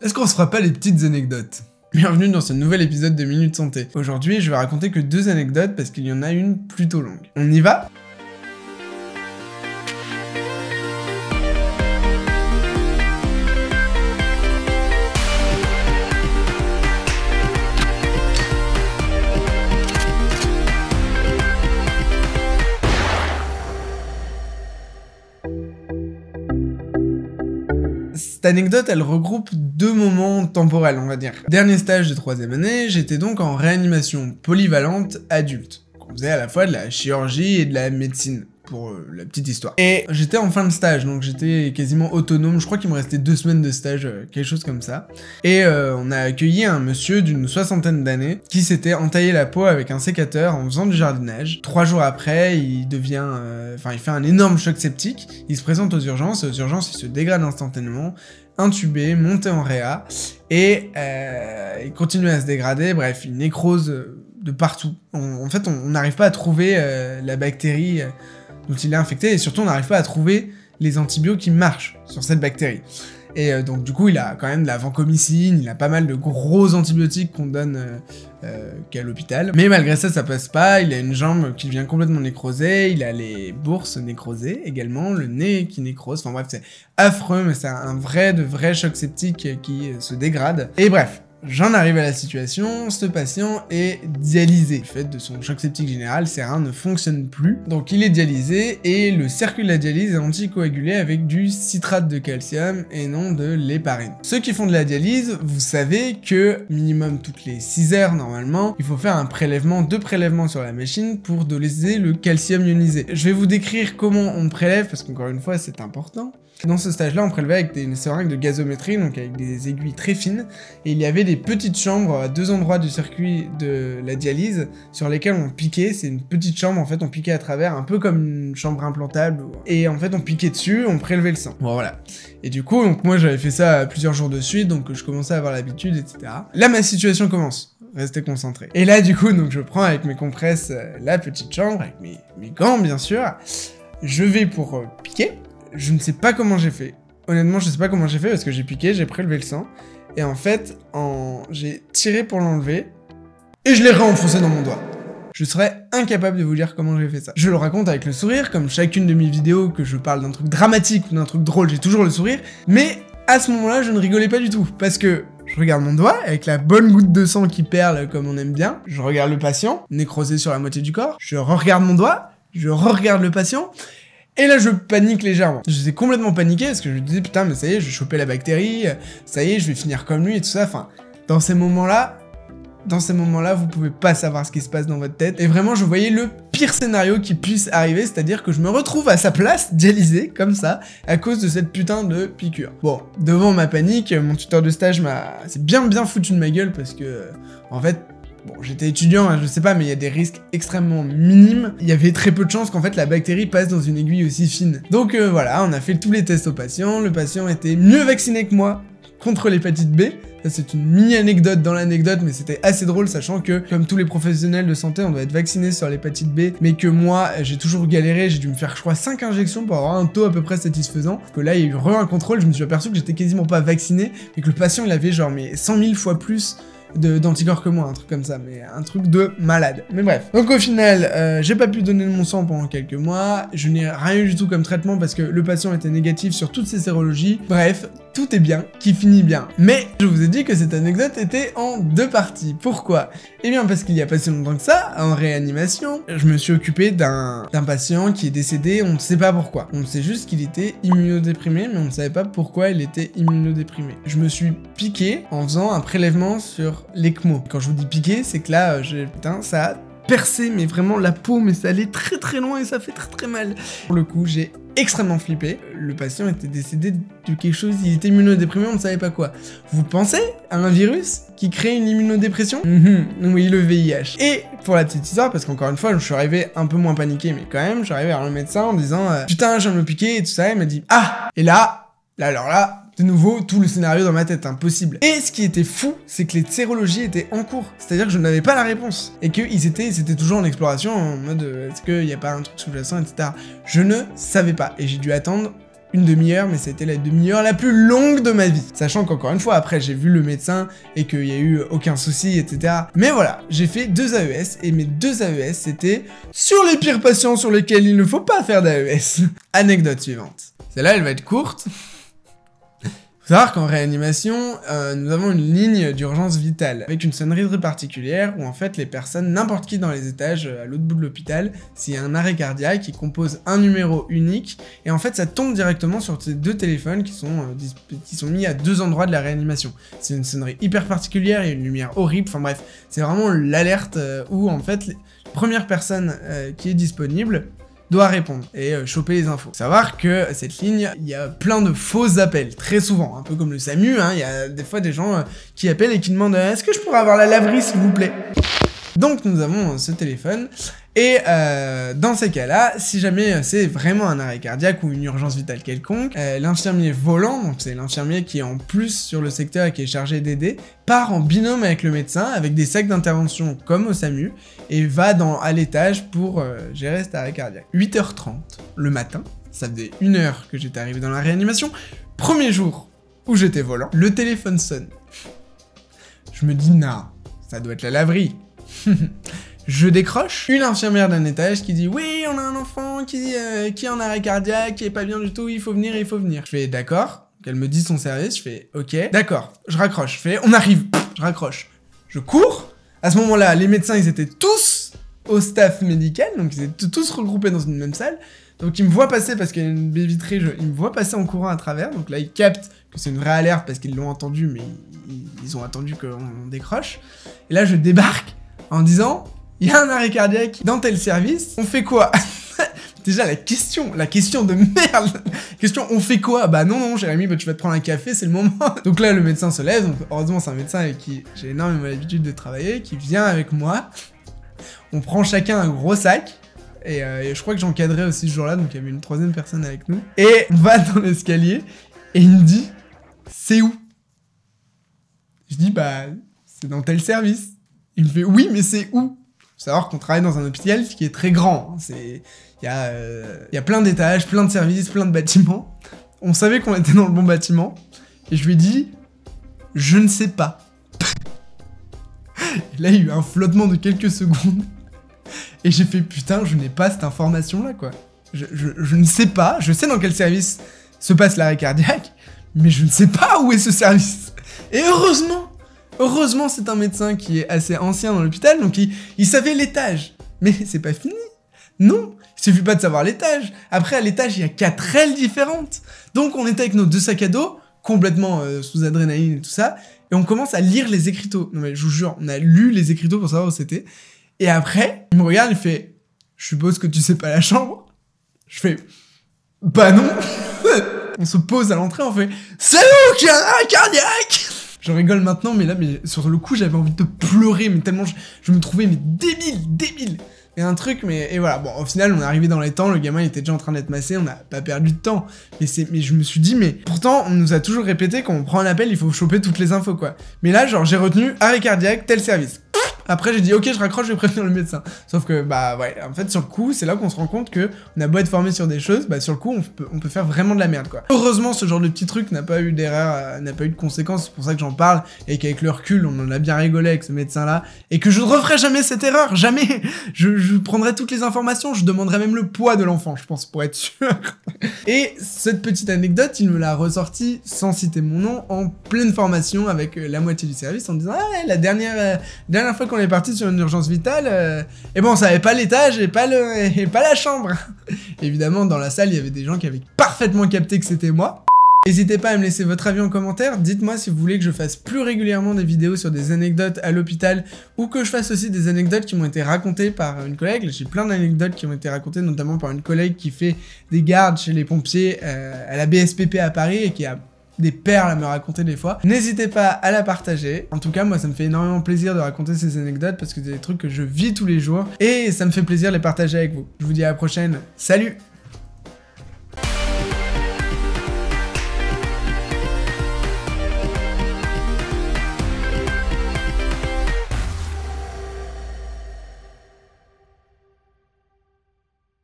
Est-ce qu'on se fera pas les petites anecdotes? Bienvenue dans ce nouvel épisode de Minute Santé. Aujourd'hui, je vais raconter que 2 anecdotes parce qu'il y en a une plutôt longue. On y va? Cette anecdote, elle regroupe 2 moments temporels, on va dire. Dernier stage de 3e année, j'étais donc en réanimation polyvalente adulte. On faisait à la fois de la chirurgie et de la médecine, pour la petite histoire. Et j'étais en fin de stage, donc j'étais quasiment autonome. Je crois qu'il me restait 2 semaines de stage, quelque chose comme ça. Et on a accueilli un monsieur d'une 60aine d'années qui s'était entaillé la peau avec un sécateur en faisant du jardinage. 3 jours après, il devient... il fait un énorme choc septique. Il se présente aux urgences, et aux urgences, il se dégrade instantanément. Intubé, monté en réa, et il continue à se dégrader. Bref, il nécrose de partout. En fait, on n'arrive pas à trouver la bactérie dont il est infecté, et surtout on n'arrive pas à trouver les antibiotiques qui marchent sur cette bactérie. Et donc du coup il a quand même de la vancomycine, il a pas mal de gros antibiotiques qu'on donne qu'à l'hôpital. Mais malgré ça, ça passe pas, il a une jambe qui vient complètement nécrosée, il a les bourses nécrosées également, le nez qui nécrose, enfin bref c'est affreux, mais c'est un vrai choc septique qui se dégrade. Et bref, j'en arrive à la situation, ce patient est dialysé. Du fait de son choc septique général, ses reins ne fonctionnent plus. Donc il est dialysé et le circuit de la dialyse est anticoagulé avec du citrate de calcium et non de l'héparine. Ceux qui font de la dialyse, vous savez que minimum toutes les 6 heures normalement, il faut faire 2 prélèvements sur la machine pour doser le calcium ionisé. Je vais vous décrire comment on prélève parce qu'encore une fois c'est important. Dans ce stage-là, on prélevait avec des seringues de gazométrie, donc avec des aiguilles très fines, et il y avait des petites chambres à 2 endroits du circuit de la dialyse sur lesquelles on piquait. C'est une petite chambre, en fait, on piquait à travers, un peu comme une chambre implantable, et en fait, on piquait dessus, on prélevait le sang. Bon, voilà. Et du coup, donc moi, j'avais fait ça plusieurs jours de suite, donc je commençais à avoir l'habitude, etc. Là, ma situation commence. Restez concentrés. Et là, du coup, donc je prends avec mes compresses la petite chambre, avec mes gants, bien sûr. Je vais pour piquer. Je ne sais pas comment j'ai fait. Honnêtement, je sais pas comment j'ai fait parce que j'ai piqué, j'ai prélevé le sang. Et en fait, j'ai tiré pour l'enlever et je l'ai réenfoncé dans mon doigt. Je serais incapable de vous dire comment j'ai fait ça. Je le raconte avec le sourire, comme chacune de mes vidéos que je parle d'un truc dramatique ou d'un truc drôle, j'ai toujours le sourire. Mais à ce moment-là, je ne rigolais pas du tout parce que je regarde mon doigt avec la bonne goutte de sang qui perle comme on aime bien. Je regarde le patient, nécrosé sur la moitié du corps. Je regarde mon doigt, je regarde le patient. Et là, je panique légèrement. J'étais complètement paniqué parce que je me disais, putain, mais ça y est, je vais choper la bactérie, ça y est, je vais finir comme lui et tout ça. Enfin, dans ces moments-là, vous pouvez pas savoir ce qui se passe dans votre tête. Et vraiment, je voyais le pire scénario qui puisse arriver, c'est-à-dire que je me retrouve à sa place, dialysé, comme ça, à cause de cette putain de piqûre. Bon, devant ma panique, mon tuteur de stage s'est bien foutu de ma gueule parce que, en fait, bon, j'étais étudiant, hein, je sais pas, mais il y a des risques extrêmement minimes. Il y avait très peu de chances qu'en fait la bactérie passe dans une aiguille aussi fine. Donc voilà, on a fait tous les tests au patient. Le patient était mieux vacciné que moi contre l'hépatite B. Ça, c'est une mini-anecdote dans l'anecdote, mais c'était assez drôle, sachant que, comme tous les professionnels de santé, on doit être vacciné sur l'hépatite B, mais que moi, j'ai toujours galéré, j'ai dû me faire, je crois, 5 injections pour avoir un taux à peu près satisfaisant. Que là, il y a eu un contrôle, je me suis aperçu que j'étais quasiment pas vacciné, et que le patient, il avait genre, 100 000 fois plus d'anticorps que moi, un truc comme ça, mais un truc de malade. Mais bref. Donc au final, j'ai pas pu donner de mon sang pendant quelques mois, je n'ai rien eu du tout comme traitement parce que le patient était négatif sur toutes ses sérologies. Bref, tout est bien, qui finit bien. Mais je vous ai dit que cette anecdote était en 2 parties. Pourquoi? Eh bien parce qu'il y a pas si longtemps que ça, en réanimation, je me suis occupé d'un patient qui est décédé, on ne sait pas pourquoi. On sait juste qu'il était immunodéprimé, mais on ne savait pas pourquoi il était immunodéprimé. Je me suis piqué en faisant un prélèvement sur l'ECMO. Quand je vous dis piqué, c'est que là, putain, ça a percé, mais vraiment la peau, mais ça allait très loin et ça fait très mal. Pour le coup, j'ai extrêmement flippé. Le patient était décédé de quelque chose, il était immunodéprimé, on ne savait pas quoi. Vous pensez à un virus qui crée une immunodépression? Oui, le VIH. Et pour la petite histoire, parce qu'encore une fois, je suis arrivé un peu moins paniqué, mais quand même, je suis arrivé vers le médecin en disant putain, je viens de me piquer et tout ça, il m'a dit ah! Et là, alors là, de nouveau, tout le scénario dans ma tête, impossible. Et ce qui était fou, c'est que les sérologies étaient en cours. C'est-à-dire que je n'avais pas la réponse. Et c'était toujours en exploration, en mode, est-ce qu'il n'y a pas un truc sous-jacent, etc. Je ne savais pas. Et j'ai dû attendre une demi-heure, mais c'était la demi-heure la plus longue de ma vie. Sachant qu'encore une fois, après, j'ai vu le médecin et qu'il n'y a eu aucun souci, etc. Mais voilà, j'ai fait 2 AES, et mes 2 AES, c'était sur les pires patients sur lesquels il ne faut pas faire d'AES. Anecdote suivante. Celle-là, elle va être courte. Faut savoir qu'en réanimation, nous avons une ligne d'urgence vitale, avec une sonnerie très particulière, où en fait les personnes, n'importe qui dans les étages, à l'autre bout de l'hôpital, s'il y a un arrêt cardiaque, ils composent un numéro unique, et en fait ça tombe directement sur ces 2 téléphones qui sont mis à 2 endroits de la réanimation. C'est une sonnerie hyper particulière, il y a une lumière horrible, enfin bref, c'est vraiment l'alerte où en fait, la première personne qui est disponible doit répondre et choper les infos. Faut savoir que cette ligne, il y a plein de faux appels, très souvent, un peu comme le SAMU, hein, il y a des fois des gens qui appellent et qui demandent « Est-ce que je pourrais avoir la laverie, s'il vous plaît ?» Donc nous avons ce téléphone, et dans ces cas-là, si jamais c'est vraiment un arrêt cardiaque ou une urgence vitale quelconque, l'infirmier volant, donc c'est l'infirmier qui est en plus sur le secteur et qui est chargé d'aider, part en binôme avec le médecin, avec des sacs d'intervention comme au SAMU, et va à l'étage pour gérer cet arrêt cardiaque. 8h30 le matin, ça faisait 1 heure que j'étais arrivé dans la réanimation, premier jour où j'étais volant, le téléphone sonne. Je me dis, non, ça doit être la laverie. Je décroche, une infirmière d'un étage qui dit « Oui, on a un enfant qui est en arrêt cardiaque, qui est pas bien du tout, il faut venir, il faut venir. » Je fais « D'accord. » Elle me dit son service, je fais « Ok. » D'accord, je raccroche, je fais « On arrive. » Je raccroche. Je cours. À ce moment-là, les médecins, ils étaient tous au staff médical, donc ils étaient tous regroupés dans une même salle. Donc ils me voient passer, parce qu'il y a une baie vitrée, ils me voient passer en courant à travers. Donc là, ils captent que c'est une vraie alerte parce qu'ils l'ont entendu, mais ils ont attendu qu'on décroche. Et là, je débarque en disant... Il y a un arrêt cardiaque dans tel service, on fait quoi? Déjà la question de merde. Question, on fait quoi? Bah non, Jérémy, bah, tu vas te prendre un café, c'est le moment. Donc là, le médecin se lève, donc heureusement c'est un médecin avec qui j'ai énormément l'habitude de travailler, qui vient avec moi. On prend chacun un gros sac, et je crois que j'encadrais aussi ce jour-là, donc il y avait une 3e personne avec nous. Et on va dans l'escalier, et il me dit, c'est où? Je dis, bah, c'est dans tel service. Il me fait, oui, mais c'est où? Faut savoir qu'on travaille dans un hôpital qui est très grand. Il y a plein d'étages, plein de services, plein de bâtiments. On savait qu'on était dans le bon bâtiment. Et je lui ai dit, je ne sais pas. Et là, il y a eu un flottement de quelques secondes. Et j'ai fait, putain, je n'ai pas cette information-là, quoi. Je ne sais pas. Je sais dans quel service se passe l'arrêt cardiaque, mais je ne sais pas où est ce service. Et heureusement, c'est un médecin qui est assez ancien dans l'hôpital, donc il savait l'étage. Mais c'est pas fini. Non, il suffit pas de savoir l'étage. Après, à l'étage, il y a 4 ailes différentes. Donc, on était avec nos 2 sacs à dos, complètement sous adrénaline et tout ça, et on commence à lire les écriteaux. Non mais je vous jure, on a lu les écriteaux pour savoir où c'était. Et après, il me regarde, il fait « Je suppose que tu sais pas la chambre ?» Je fais « Bah non !» On se pose à l'entrée, on fait « C'est où qu'il y a un arrêt cardiaque ?» Je rigole maintenant, mais là, sur le coup, j'avais envie de pleurer, mais tellement je me trouvais débile. Et un truc, et voilà, bon, au final, on est arrivé dans les temps, le gamin il était déjà en train d'être massé, on n'a pas perdu de temps. Mais je me suis dit, mais pourtant, on nous a toujours répété, quand on prend un appel, il faut choper toutes les infos, quoi. Mais là, genre, j'ai retenu arrêt cardiaque, tel service. Après, j'ai dit, ok, je raccroche, je vais prévenir le médecin. Sauf que, bah ouais, en fait, sur le coup, c'est là qu'on se rend compte que on a beau être formé sur des choses, bah sur le coup, on peut faire vraiment de la merde, quoi. Heureusement, ce genre de petit truc n'a pas eu d'erreur, n'a pas eu de conséquences, c'est pour ça que j'en parle, et qu'avec le recul, on en a bien rigolé avec ce médecin-là, et que je ne referai jamais cette erreur, jamais. Je prendrai toutes les informations, je demanderai même le poids de l'enfant, je pense, pour être sûr. Et cette petite anecdote, il me l'a ressorti, sans citer mon nom, en pleine formation avec la moitié du service, en disant, ah, la dernière fois qu'on est parti sur une urgence vitale, et bon, on savait pas l'étage et pas la chambre. Évidemment, dans la salle, il y avait des gens qui avaient parfaitement capté que c'était moi. N'hésitez pas à me laisser votre avis en commentaire, dites-moi si vous voulez que je fasse plus régulièrement des vidéos sur des anecdotes à l'hôpital, ou que je fasse aussi des anecdotes qui m'ont été racontées par une collègue. J'ai plein d'anecdotes qui m'ont été racontées, notamment par une collègue qui fait des gardes chez les pompiers à la BSPP à Paris, et qui a des perles à me raconter des fois. N'hésitez pas à la partager. En tout cas, moi, ça me fait énormément plaisir de raconter ces anecdotes, parce que c'est des trucs que je vis tous les jours, et ça me fait plaisir de les partager avec vous. Je vous dis à la prochaine, salut!